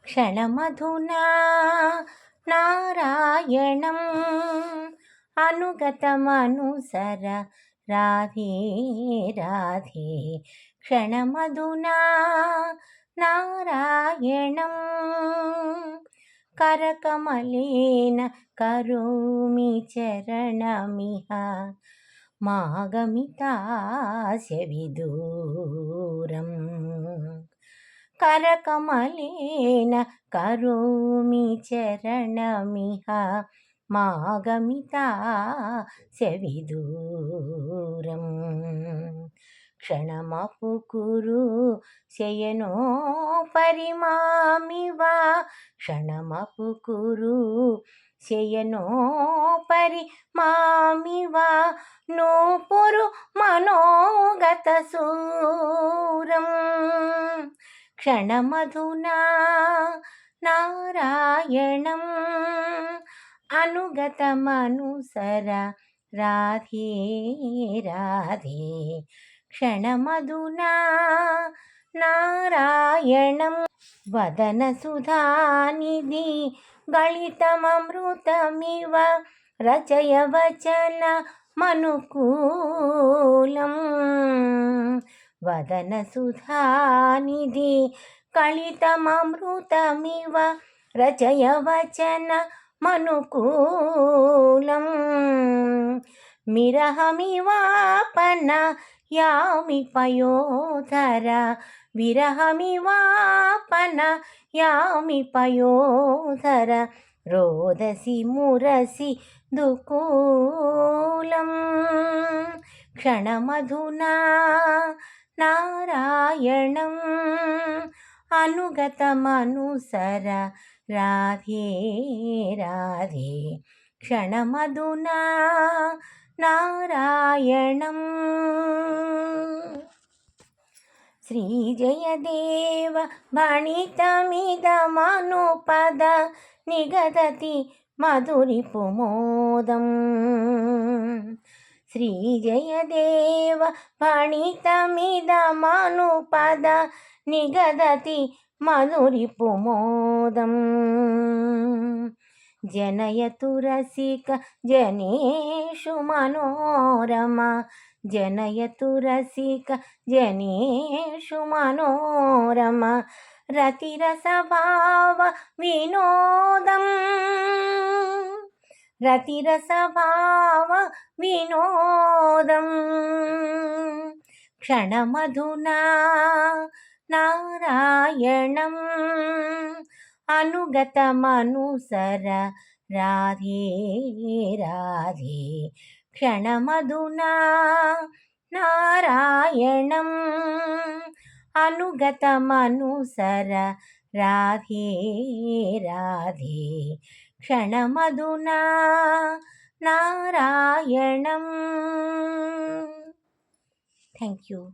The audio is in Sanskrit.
क्षणमधुना नारायणम् अनुगतमनुसर राधे राधे। क्षणमधुना नारायणम् करकमलेन करोमि चरणमिह मागमितास्य विदूरम्। करकमलेन करोमि चरणमिह मागमितास्य विदूरम्। क्षणमपि कुरु शयनोपरि मामिव क्षणमपि कुरु शयनोपरि मामिव नूपुरु मनोगतसूरम्। क्षणमधुना नारायणम् अनुगतमनुसर राधे राधे। क्षणमधुना नारायणम् वदनसुधानिधि गलितममृतमिव रचय वचनमनुकूलम्। वदनसुधानिधि गलितममृतमिव रचय वचनमनुकूलम्। विरहमिवापनयामि पयोधर विरहमिवापनयामि पयोधर रोदसी मुरसि दुकूलम्। क्षणमधुना नारायणम् अनुगतमनुसर राधे राधे। क्षणमधुना नारायणम्। श्रीजयदेव भणितमिदमनुपद निगदति मधुरिपुमोदम्। श्रीजयदेव भणितमिदमनुपद निगदति मधुरिपुमोदम्। जनयतु रसिक जनेषु मनोरमा जनयतु रसिक जनेषु मनोरमा रतिरसभाव विनोदम्। रतिरसभाव विनोदम्। क्षणमधुना नारायणम् अनुगतमनुसर राधे राधे। क्षणमधुना नारायणम् अनुगतमनुसर राधे राधे। क्षणमधुना नारायणम्। Thank you.